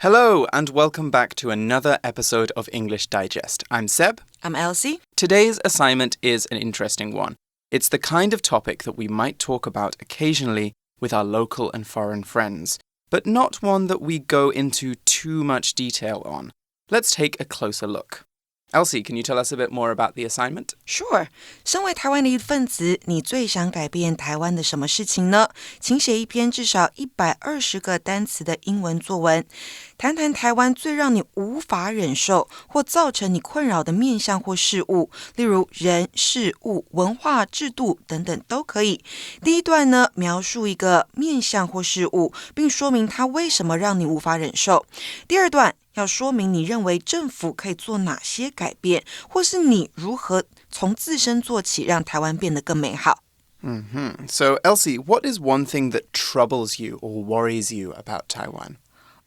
Hello, and welcome back to another episode of English Digest. I'm Seb. I'm Elsie. Today's assignment is an interesting one. It's the kind of topic that we might talk about occasionally with our local and foreign friends, but not one that we go into too much detail on. Let's take a closer look. Elsie, can you tell us a bit more about the assignment? Sure. 身为台湾的一份子，你最想改变台湾的什么事情呢？请写一篇至少120个单词的英文作文，谈谈台湾最让你无法忍受或造成你困扰的面向或事物，例如人、事物、文化、制度等等都可以。第一段呢，描述一个面向或事物，并说明它为什么让你无法忍受。第二段要说明你认为政府可以做哪些改变，或是你如何从自身做起，让台湾变得更美好。So, Elsie, what is one thing that troubles you or worries you about Taiwan?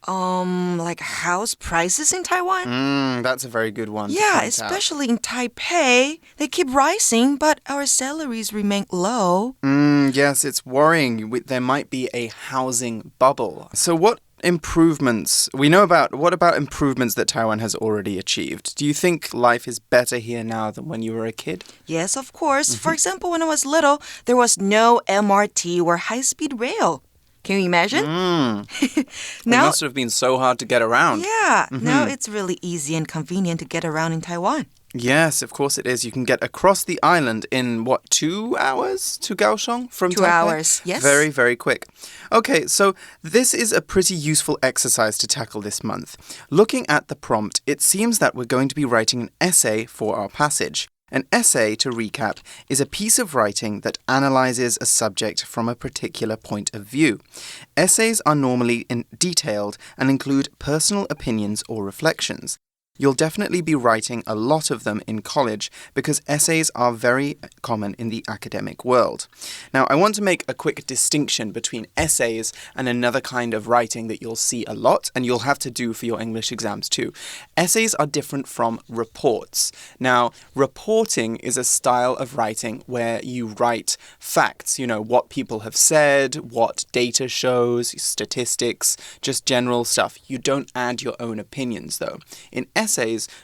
Like house prices in Taiwan? That's a very good one. Yeah, especially in Taipei. They keep rising, but our salaries remain low. Yes, it's worrying. There might be a housing bubble. So what improvements what about improvements that Taiwan has already achieved? Do you think life is better here now than when you were a kid? Yes, of course. For example, when I was little, there was no MRT or high-speed rail. Can you imagine? It must have been so hard to get around. Yeah, now it's really easy and convenient to get around in Taiwan. Yes, of course it is. You can get across the island in, 2 hours to Kaohsiung from 2 Taipei? hours, yes. Very, very quick. Okay, so this is a pretty useful exercise to tackle this month. Looking at the prompt, it seems that we're going to be writing an essay for our passage. An essay, to recap, is a piece of writing that analyzes a subject from a particular point of view. Essays are normally detailed and include personal opinions or reflections. You'll definitely be writing a lot of them in college because essays are very common in the academic world. Now, I want to make a quick distinction between essays and another kind of writing that you'll see a lot and you'll have to do for your English exams too. Essays are different from reports. Now, reporting is a style of writing where you write facts, what people have said, what data shows, statistics, just general stuff. You don't add your own opinions though. In essays,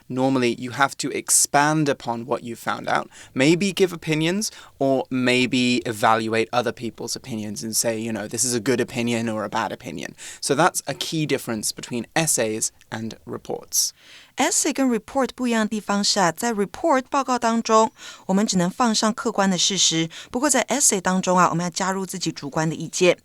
normally you have to expand upon what you found out, maybe give opinions, or maybe evaluate other people's opinions and say, this is a good opinion or a bad opinion. So that's a key difference between essays and reports. Essay 跟 report 不一样的地方是在 report 报告当中，我们只能放上客观的事实。不过在 essay 当中我们要加入自己主观的意见。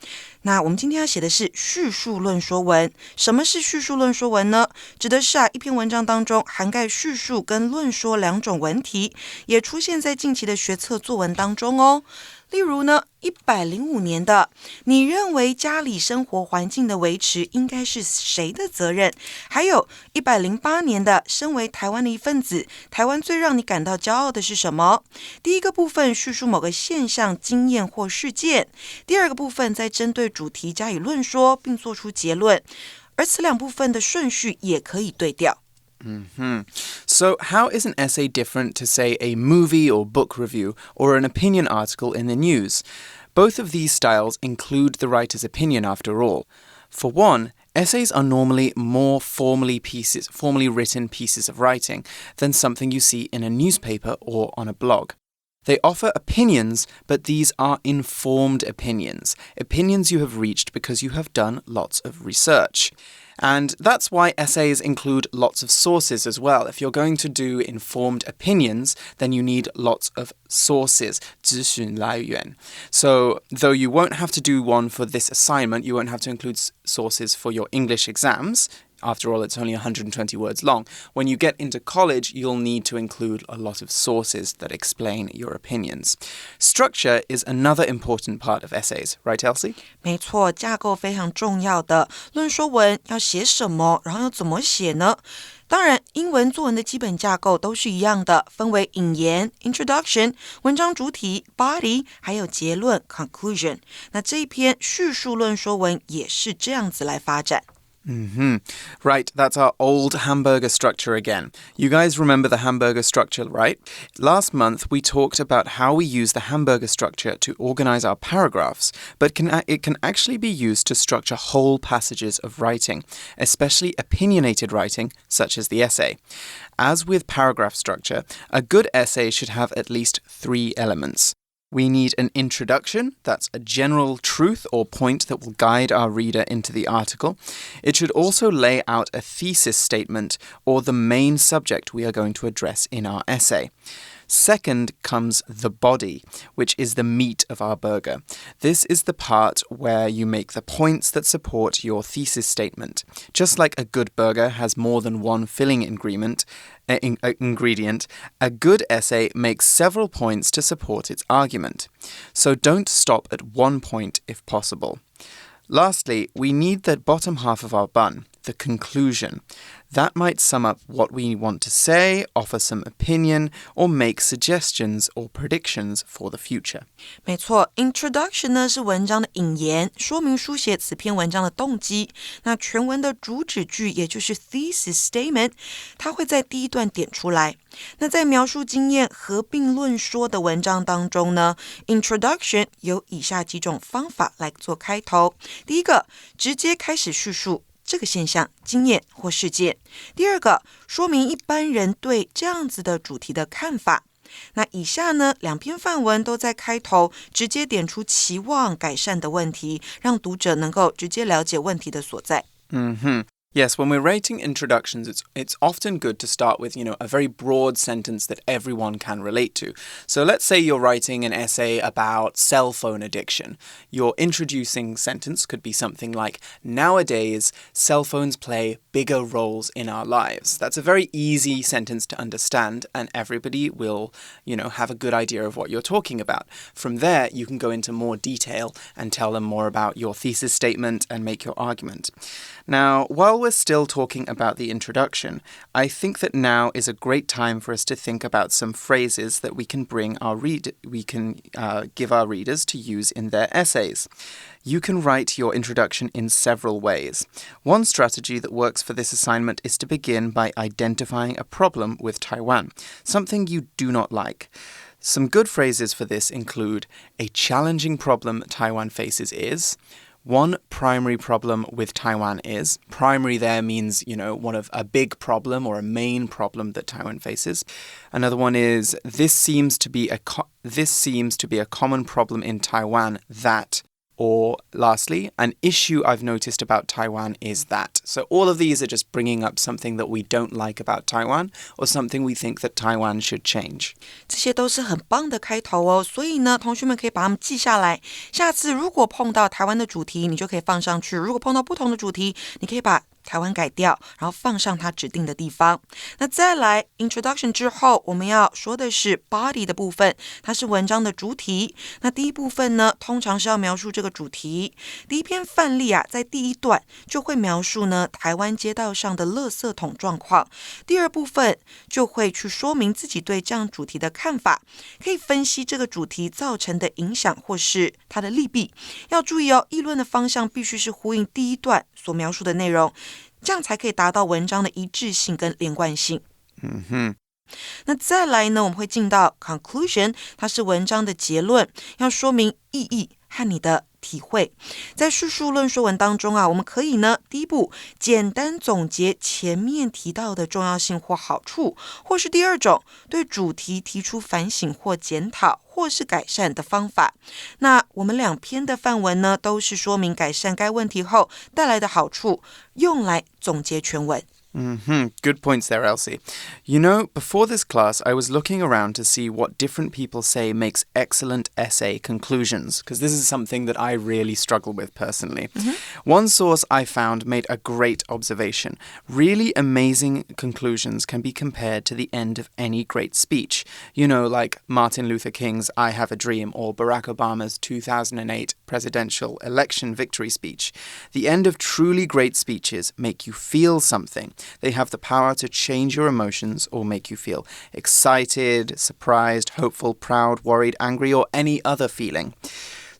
那我们今天要写的是叙述论说文。什么是叙述论说文呢？指的是一篇文章当中涵盖叙述跟论说两种文体，也出现在近期的学测作文当中哦。例如呢，105年的，你认为家里生活环境的维持应该是谁的责任？还有108年的，身为台湾的一份子，台湾最让你感到骄傲的是什么？第一个部分叙述某个现象、经验或事件，第二个部分再针对主题加以论说，并做出结论。而此两部分的顺序也可以对调。So how is an essay different to, say, a movie or book review or an opinion article in the news? Both of these styles include the writer's opinion after all. For one, essays are normally more formally written pieces of writing than something you see in a newspaper or on a blog. They offer opinions, but these are informed opinions you have reached because you have done lots of research. And that's why essays include lots of sources as well. If you're going to do informed opinions, then you need lots of sources, 资讯来源. So, though you won't have to do one for this assignment, you won't have to include sources for your English exams. After all, it's only 120 words long. When you get into college, you'll need to include a lot of sources that explain your opinions. Structure is another important part of essays, right, Elsie? 没错，架构非常重要的。论说文要写什么，然后要怎么写呢？当然，英文作文的基本架构都是一样的，分为引言 introduction、文章主体 body， 还有结论 conclusion。那这一篇叙述论说文也是这样子来发展。Right, that's our old hamburger structure again. You guys remember the hamburger structure, right? Last month, we talked about how we use the hamburger structure to organize our paragraphs, but it can actually be used to structure whole passages of writing, especially opinionated writing, such as the essay. As with paragraph structure, a good essay should have at least 3 elements. We need an introduction, that's a general truth or point that will guide our reader into the article. It should also lay out a thesis statement or the main subject we are going to address in our essay. Second comes the body, which is the meat of our burger. This is the part where you make the points that support your thesis statement. Just like a good burger has more than one filling ingredient, a good essay makes several points to support its argument. So don't stop at one point if possible. Lastly, we need the bottom half of our bun, the conclusion. That might sum up what we want to say, offer some opinion, or make suggestions or predictions for the future. 没错 ，Introduction 呢是文章的引言，说明书写此篇文章的动机。那全文的主旨句，也就是 thesis statement， 它会在第一段点出来。那在描述经验、合并论说的文章当中呢 ，Introduction 有以下几种方法来做开头。第一个，直接开始叙述这个现象、经验或事件。第二个，说明一般人对这样子的主题的看法。那以下呢2篇范文都在开头直接点出期望改善的问题，让读者能够直接了解问题的所在。Yes, when we're writing introductions, it's often good to start with, a very broad sentence that everyone can relate to. So let's say you're writing an essay about cell phone addiction. Your introducing sentence could be something like, nowadays, cell phones play bigger roles in our lives. That's a very easy sentence to understand, and everybody will, have a good idea of what you're talking about. From there, you can go into more detail and tell them more about your thesis statement and make your argument. Now, while we're still talking about the introduction, I think that now is a great time for us to think about some phrases that we can give our readers to use in their essays. You can write your introduction in several ways. One strategy that works for this assignment is to begin by identifying a problem with Taiwan, something you do not like. Some good phrases for this include, a challenging problem Taiwan faces is... One primary problem with Taiwan is. Primary there means, one of a big problem or a main problem that Taiwan faces. Another one is, this seems to be a common problem in Taiwan that... Or lastly, an issue I've noticed about Taiwan is that. So all of these are just bringing up something that we don't like about Taiwan or something we think that Taiwan should change. 这些都是很棒的开头哦，所以呢，同学们可以把它们记下来。下次如果碰到台湾的主题，你就可以放上去；如果碰到不同的主题，你可以把台湾改掉，然后放上它指定的地方。那再来 introduction 之后，我们要说的是 body 的部分，它是文章的主体。那第一部分呢，通常是要描述这个主题。第一篇范例啊，在第一段就会描述呢台湾街道上的垃圾桶状况。第二部分就会去说明自己对这样主题的看法，可以分析这个主题造成的影响或是它的利弊。要注意哦，议论的方向必须是呼应第一段所描述的内容。这样才可以达到文章的一致性跟连贯性。那再来呢，我们会进到 conclusion， 它是文章的结论，要说明意义和你的体会。在叙述论说文当中啊，我们可以呢，第一步简单总结前面提到的重要性或好处，或是第二种对主题提出反省或检讨或是改善的方法。那我们2篇的范文呢，都是说明改善该问题后带来的好处，用来总结全文。Good points there, Elsie. Before this class, I was looking around to see what different people say makes excellent essay conclusions, because this is something that I really struggle with personally. One source I found made a great observation. Really amazing conclusions can be compared to the end of any great speech. Like Martin Luther King's I Have a Dream or Barack Obama's 2008 presidential election victory speech. The end of truly great speeches make you feel something. They have the power to change your emotions or make you feel excited, surprised, hopeful, proud, worried, angry, or any other feeling.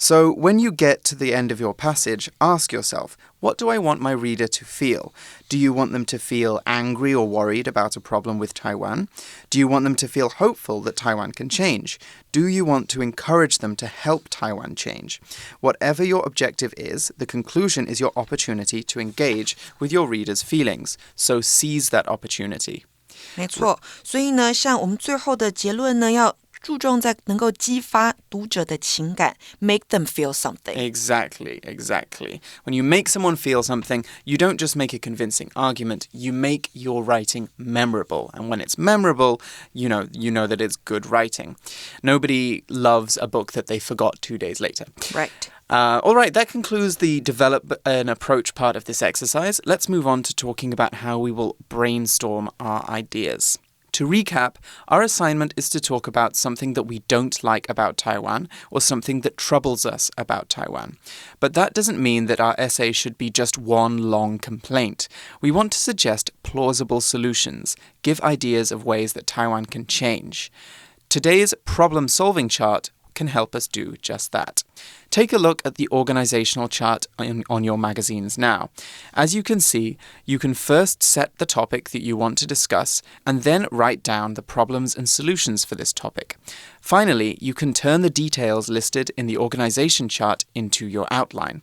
So when you get to the end of your passage, ask yourself, what do I want my reader to feel? Do you want them to feel angry or worried about a problem with Taiwan? Do you want them to feel hopeful that Taiwan can change? Do you want to encourage them to help Taiwan change? Whatever your objective is, the conclusion is your opportunity to engage with your reader's feelings. So seize that opportunity. 没错，所以呢，像我们最后的结论呢，要注重在能够激发读者的情感 make them feel something. Exactly. When you make someone feel something, you don't just make a convincing argument, you make your writing memorable. And when it's memorable, you know that it's good writing. Nobody loves a book that they forgot 2 days later. Right. All right, that concludes the develop an approach part of this exercise. Let's move on to talking about how we will brainstorm our ideas. To recap, our assignment is to talk about something that we don't like about Taiwan or something that troubles us about Taiwan. But that doesn't mean that our essay should be just one long complaint. We want to suggest plausible solutions, give ideas of ways that Taiwan can change. Today's problem-solving chart can help us do just that. Take a look at the organizational chart on your magazines now. As you can see, you can first set the topic that you want to discuss and then write down the problems and solutions for this topic. Finally, you can turn the details listed in the organization chart into your outline.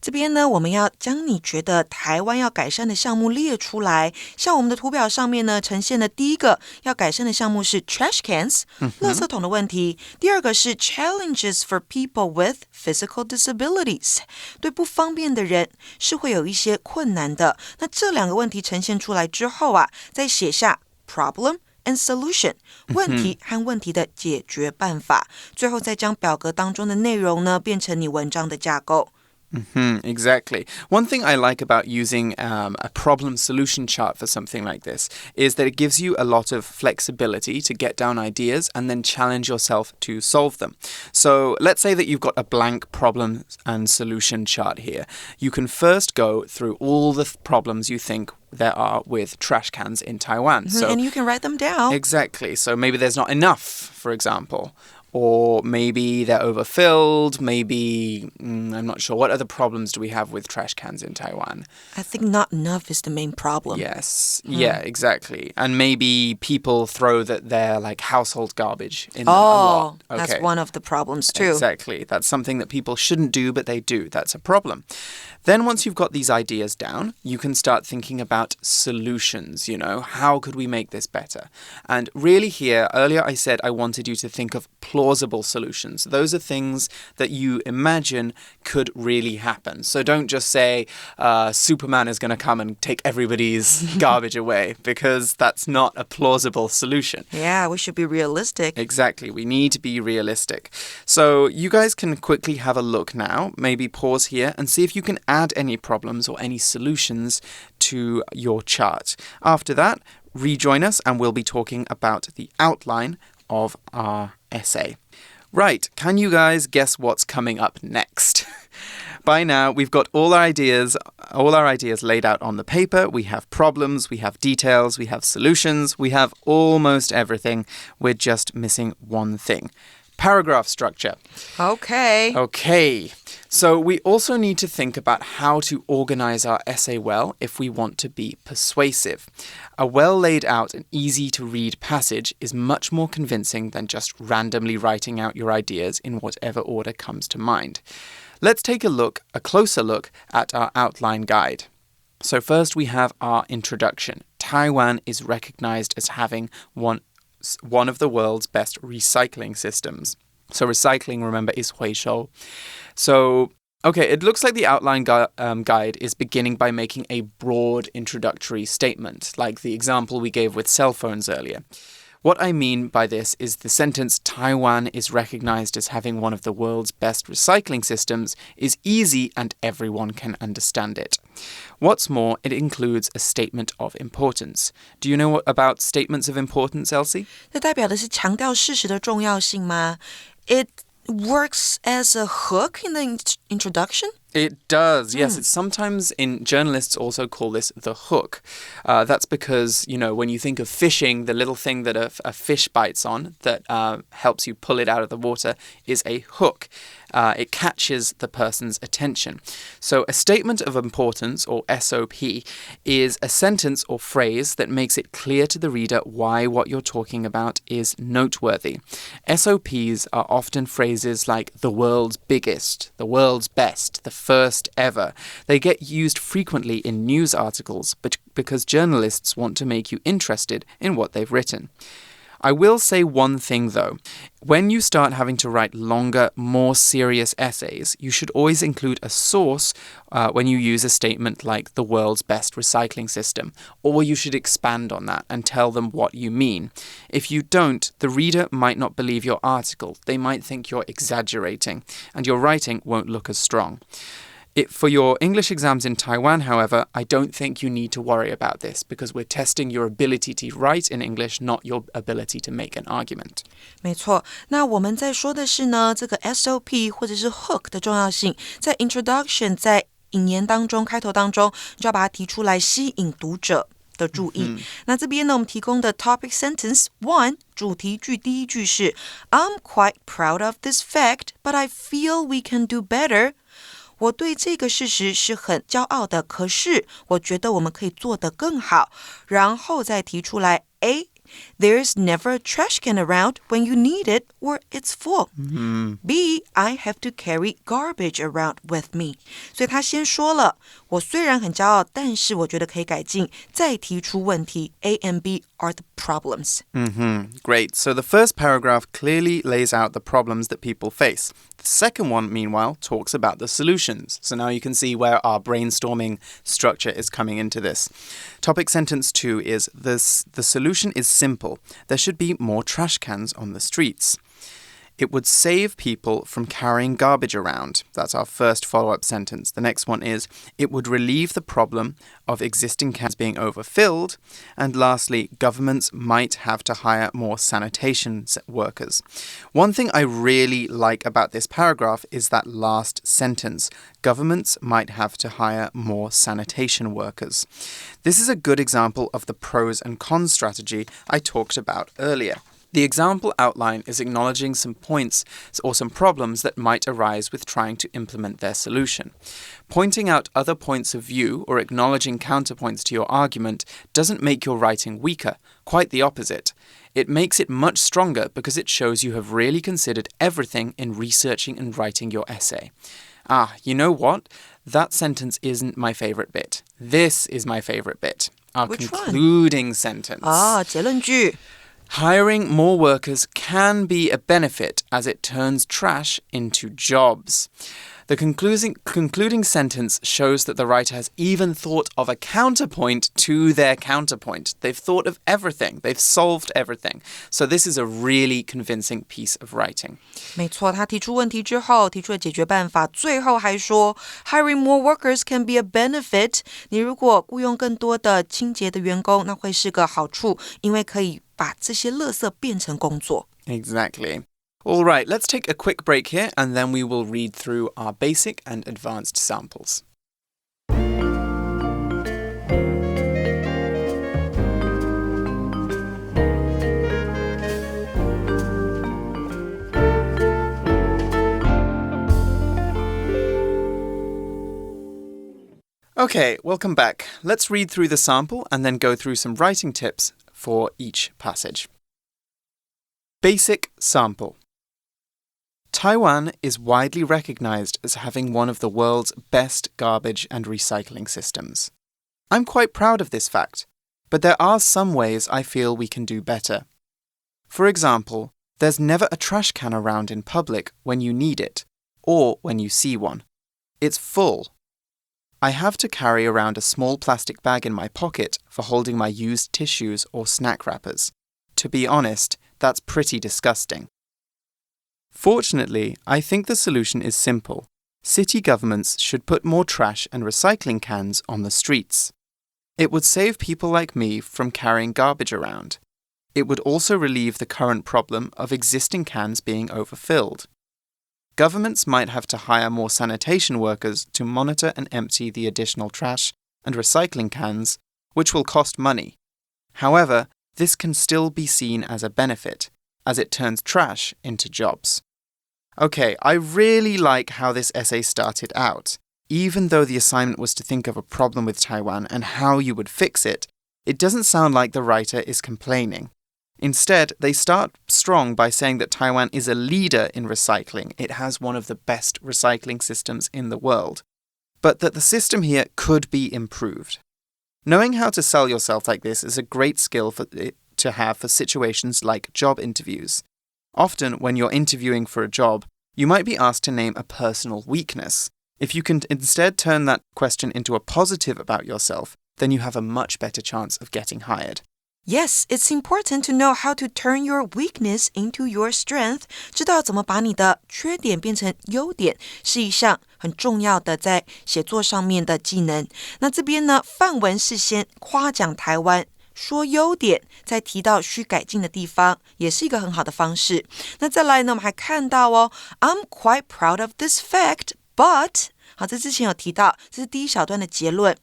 这边呢，我们要将你觉得台湾要改善的项目列出来。像我们的图表上面呢，呈现的第一个要改善的项目是 trash cans， 垃圾桶的问题。第二个是 challenges for people with physical disabilities， 对不方便的人是会有一些困难的。那这两个问题呈现出来之后啊，再写下 problem and solution， 问题和问题的解决办法。最后再将表格当中的内容呢，变成你文章的架构。Exactly. One thing I like about using a problem-solution chart for something like this is that it gives you a lot of flexibility to get down ideas and then challenge yourself to solve them. So let's say that you've got a blank problem and solution chart here. You can first go through all the problems you think there are with trash cans in Taiwan. And you can write them down. Exactly. So maybe there's not enough, for example. Or maybe they're overfilled, maybe, I'm not sure. What other problems do we have with trash cans in Taiwan? I think not enough is the main problem. Yes, yeah, exactly. And maybe people throw their like household garbage in them a lot. Okay. That's one of the problems too. Exactly. That's something that people shouldn't do, but they do. That's a problem. Then once you've got these ideas down, you can start thinking about solutions, how could we make this better? And really here, earlier I said I wanted you to think of plausible solutions. Those are things that you imagine could really happen. So don't just say Superman is going to come and take everybody's garbage away, because that's not a plausible solution. Yeah, we should be realistic. Exactly. We need to be realistic. So you guys can quickly have a look now, maybe pause here and see if you can add any problems or any solutions to your chart. After that, rejoin us and we'll be talking about the outline of our essay. Right, can you guys guess what's coming up next? By now, we've got all our ideas laid out on the paper. We have problems, we have details, we have solutions, we have almost everything. We're just missing one thing. Paragraph structure. Okay. So we also need to think about how to organize our essay well if we want to be persuasive. A well laid out and easy to read passage is much more convincing than just randomly writing out your ideas in whatever order comes to mind. Let's take a closer look at our outline guide. So first we have our introduction. Taiwan is recognized as having one of the world's best recycling systems. So recycling, remember, is 回收. So, okay, it looks like the outline guide is beginning by making a broad introductory statement, like the example we gave with cell phones earlier. What I mean by this is the sentence, Taiwan is recognized as having one of the world's best recycling systems, is easy and everyone can understand it. What's more, it includes a statement of importance. Do you know about statements of importance, Elsie? 这代表的是强调事实的重要性吗？It works as a hook in the introduction? It does, yes. It's sometimes journalists also call this the hook. That's because, when you think of fishing, the little thing that a fish bites on that helps you pull it out of the water is a hook. It catches the person's attention. So a statement of importance, or SOP, is a sentence or phrase that makes it clear to the reader why what you're talking about is noteworthy. SOPs are often phrases like the world's biggest, the world's best, the first ever. They get used frequently in news articles because journalists want to make you interested in what they've written. I will say one thing though. When you start having to write longer, more serious essays, you should always include a source when you use a statement like the world's best recycling system, or you should expand on that and tell them what you mean. If you don't, the reader might not believe your article. They might think you're exaggerating, and your writing won't look as strong. For your English exams in Taiwan, however, I don't think you need to worry about this because we're testing your ability to write in English, not your ability to make an argument. 没错，那我们在说的是呢，这个 SOP 或者是 hook 的重要性，在 introduction 在引言当中开头当中，就要把它提出来吸引读者的注意。那这边呢，我们提供的 topic sentence 1主题句第一句是 I'm quite proud of this fact, but I feel we can do better.我对这个事实是很骄傲的，可是我觉得我们可以做得更好。然后再提出来 A.There's never a trash can around when you need it or it's full. B. I have to carry garbage around with me. 所以他先说了，我虽然很骄傲，但是我觉得可以改进。再提出问题 A and B are the problems. Great. So the first paragraph clearly lays out the problems that people face. The second one, meanwhile, talks about the solutions. So now you can see where our brainstorming structure is coming into this. Topic sentence 2 is the solution is simple. There should be more trash cans on the streets. It would save people from carrying garbage around. That's our first follow-up sentence. The next one is, it would relieve the problem of existing cans being overfilled. And lastly, governments might have to hire more sanitation workers. One thing I really like about this paragraph is that last sentence. Governments might have to hire more sanitation workers. This is a good example of the pros and cons strategy I talked about earlier. The example outline is acknowledging some points or some problems that might arise with trying to implement their solution. Pointing out other points of view or acknowledging counterpoints to your argument doesn't make your writing weaker, quite the opposite. It makes it much stronger because it shows you have really considered everything in researching and writing your essay. You know what? That sentence isn't my favorite bit. This is my favorite bit. Our Which concluding sentence. 结论句 Hiring more workers can be a benefit as it turns trash into jobs. The concluding sentence shows that the writer has even thought of a counterpoint to their counterpoint. They've thought of everything. They've solved everything. So this is a really convincing piece of writing. 没错，他提出问题之后，提出了解决办法，最后还说 Hiring more workers can be a benefit. 你如果雇佣更多的清洁的员工，那会是个好处，因为可以把这些垃圾变成工作。Exactly. All right, let's take a quick break here and then we will read through our basic and advanced samples. Okay, welcome back. Let's read through the sample and then go through some writing tips for each passage. Basic sample. Taiwan is widely recognized as having one of the world's best garbage and recycling systems. I'm quite proud of this fact, but there are some ways I feel we can do better. For example, there's never a trash can around in public when you need it, or when you see one. It's full. I have to carry around a small plastic bag in my pocket for holding my used tissues or snack wrappers. To be honest, that's pretty disgusting. Fortunately, I think the solution is simple. City governments should put more trash and recycling cans on the streets. It would save people like me from carrying garbage around. It would also relieve the current problem of existing cans being overfilled. governments might have to hire more sanitation workers to monitor and empty the additional trash and recycling cans, which will cost money. However, this can still be seen as a benefit, as it turns trash into jobs. Okay, I really like how this essay started out. Even though the assignment was to think of a problem with Taiwan and how you would fix it, it doesn't sound like the writer is complaining. Instead, they start strong by saying that Taiwan is a leader in recycling. It has one of the best recycling systems in the world. But that the system here could be improved. Knowing how to sell yourself like this is a great skill to have for situations like job interviews. Often, when you're interviewing for a job, you might be asked to name a personal weakness. If you can instead turn that question into a positive about yourself, then you have a much better chance of getting hired. Yes, it's important to know how to turn your weakness into your strength. 知道怎么把你的缺点变成优点，是一项很重要的在写作上面的技能。那这边呢，范文是先夸奖台湾，说优点，再提到需改进的地方，也是一个很好的方式。那再来呢，我们还看到I'm quite proud of this fact, but 好，这之前有提到，这是第一小段的结论。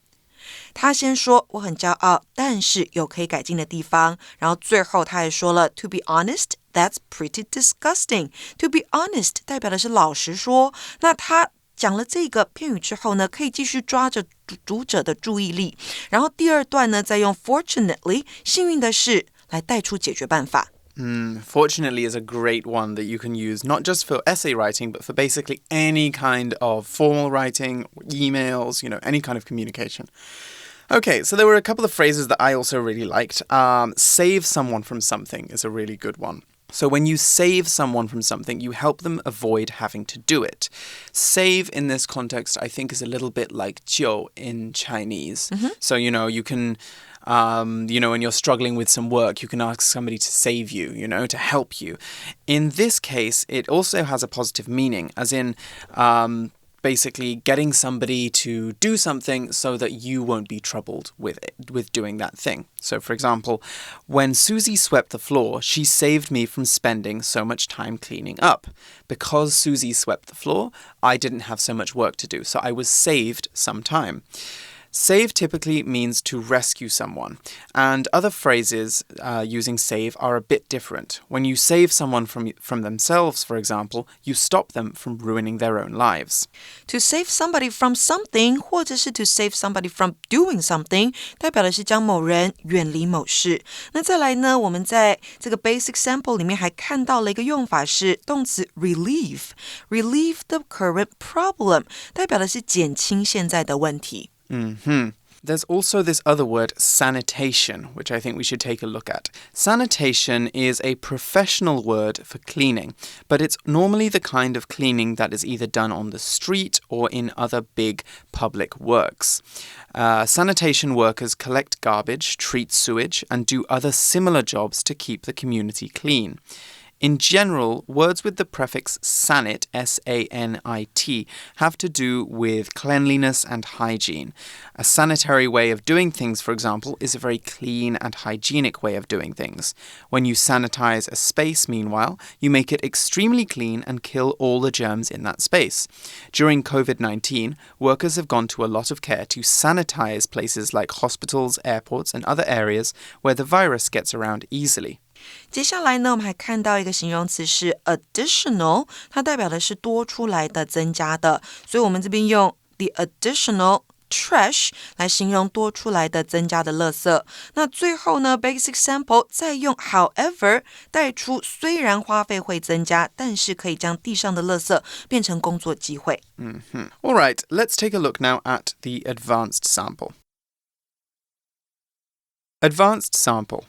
他先说我很骄傲，但是有可以改进的地方。然后最后他也说了 To be honest, that's pretty disgusting. To be honest 代表的是老实说。那他讲了这个片语之后呢，可以继续抓着读者的注意力。然后第二段呢，再用 fortunately 幸运的是来带出解决办法。Fortunately is a great one that you can use not just for essay writing, but for basically any kind of formal writing, emails, any kind of communication. Okay, so there were a couple of phrases that I also really liked. Save someone from something is a really good one. So when you save someone from something, you help them avoid having to do it. Save in this context, I think, is a little bit like 救 in Chinese. So, you can... when you're struggling with some work, you can ask somebody to save you, to help you. In this case, it also has a positive meaning, as in basically getting somebody to do something so that you won't be troubled with doing that thing. So, for example, when Susie swept the floor, she saved me from spending so much time cleaning up. Because Susie swept the floor, I didn't have so much work to do, so I was saved some time. Save typically means to rescue someone, and other phrases using save are a bit different. When you save someone from themselves, for example, you stop them from ruining their own lives. To save somebody from something 或者是 to save somebody from doing something 代表的是将某人远离某事。那再来呢，我们在这个 basic sample 里面还看到了一个用法是动词 relieve the current problem 代表的是减轻现在的问题。There's also this other word, sanitation, which I think we should take a look at. Sanitation is a professional word for cleaning, but it's normally the kind of cleaning that is either done on the street or in other big public works. Sanitation workers collect garbage, treat sewage, and do other similar jobs to keep the community clean. In general, words with the prefix sanit, S-A-N-I-T, have to do with cleanliness and hygiene. A sanitary way of doing things, for example, is a very clean and hygienic way of doing things. When you sanitize a space, meanwhile, you make it extremely clean and kill all the germs in that space. During COVID-19, workers have gone to a lot of care to sanitize places like hospitals, airports, and other areas where the virus gets around easily. 接下来呢，我们还看到一个形容词是 additional， 它代表的是多出来的、增加的，所以我们这边用 the additional trash 来形容多出来的、增加的垃圾。那最后呢 basic sample 再用 however 带出虽然花费会增加，但是可以将地上的垃圾变成工作机会。All right, let's take a look now at the advanced sample. Advanced sample.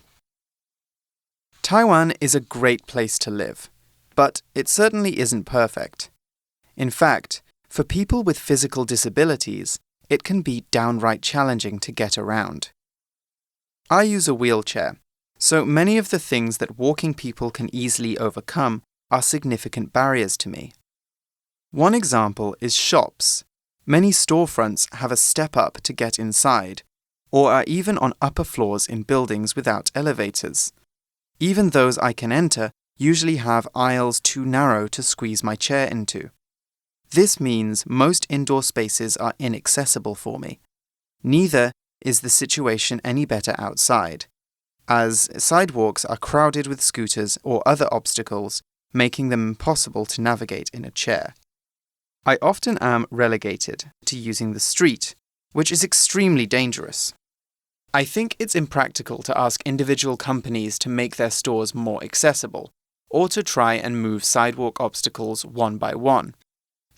Taiwan is a great place to live, but it certainly isn't perfect. In fact, for people with physical disabilities, it can be downright challenging to get around. I use a wheelchair, so many of the things that walking people can easily overcome are significant barriers to me. One example is shops. Many storefronts have a step up to get inside, or are even on upper floors in buildings without elevators. Even those I can enter usually have aisles too narrow to squeeze my chair into. This means most indoor spaces are inaccessible for me. Neither is the situation any better outside, as sidewalks are crowded with scooters or other obstacles, making them impossible to navigate in a chair. I often am relegated to using the street, which is extremely dangerous. I think it's impractical to ask individual companies to make their stores more accessible, or to try and move sidewalk obstacles one by one.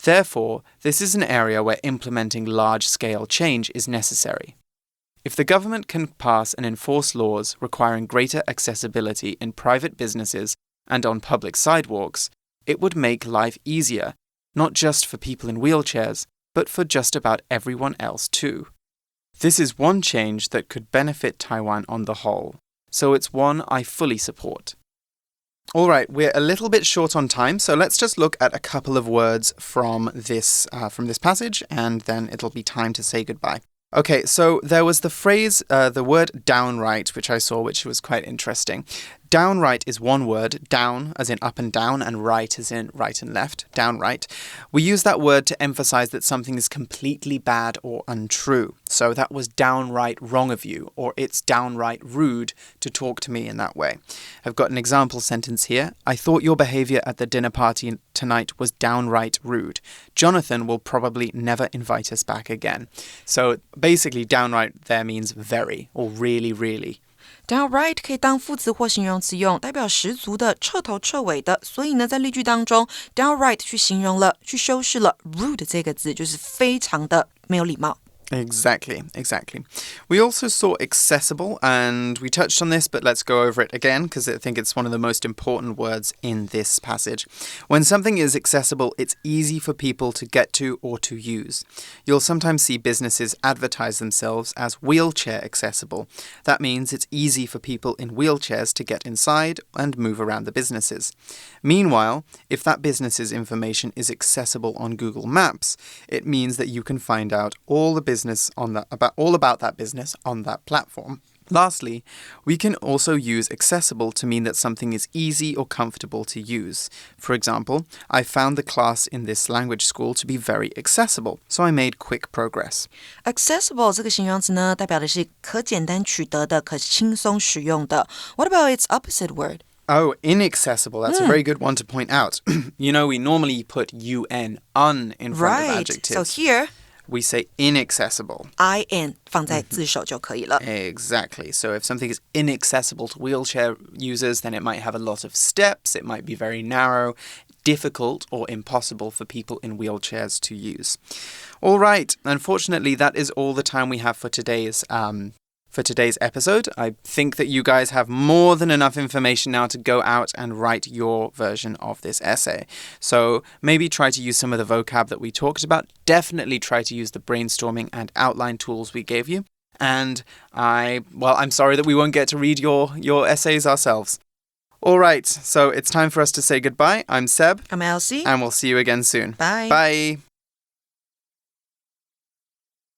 Therefore, this is an area where implementing large-scale change is necessary. If the government can pass and enforce laws requiring greater accessibility in private businesses and on public sidewalks, it would make life easier, not just for people in wheelchairs, but for just about everyone else too. This is one change that could benefit Taiwan on the whole, so it's one I fully support. All right, we're a little bit short on time, so let's just look at a couple of words from this passage, and then it'll be time to say goodbye. Okay, so there was the phrase, the word downright, which I saw, which was quite interesting. Downright is one word, down as in up and down, and right as in right and left, downright. We use that word to emphasize that something is completely bad or untrue. So that was downright wrong of you, or it's downright rude to talk to me in that way. I've got an example sentence here. I thought your behavior at the dinner party tonight was downright rude. Jonathan will probably never invite us back again. So basically, downright there means very, or really, really. Downright 可以当副词或形容词用，代表十足的、彻头彻尾的。所以呢，在例句当中 ，downright 去形容了、去修饰了 rude 这个字，就是非常的没有礼貌。Exactly. We also saw accessible, and we touched on this, but let's go over it again because I think it's one of the most important words in this passage. When something is accessible, it's easy for people to get to or to use. You'll sometimes see businesses advertise themselves as wheelchair accessible. That means it's easy for people in wheelchairs to get inside and move around the businesses. Meanwhile, if that business's information is accessible on Google Maps, it means that you can find out all about that business on that platform. Lastly, we can also use accessible to mean that something is easy or comfortable to use. For example, I found the class in this language school to be very accessible, so I made quick progress. Accessible 这个形容词呢，代表的是可简单取得的、可轻松使用的。What about its opposite word? Oh, inaccessible. That's a very good one to point out. You know, we normally put un in front of adjectives. So here, we say inaccessible. in 放在字首就可以了。Exactly. So if something is inaccessible to wheelchair users, then it might have a lot of steps. It might be very narrow, difficult, or impossible for people in wheelchairs to use. All right. Unfortunately, that is all the time we have for today's episode. I think that you guys have more than enough information now to go out and write your version of this essay. So maybe try to use some of the vocab that we talked about. Definitely try to use the brainstorming and outline tools we gave you. And I'm sorry that we won't get to read your essays ourselves. All right, so it's time for us to say goodbye. I'm Seb. I'm Elsie. And we'll see you again soon. Bye. Bye.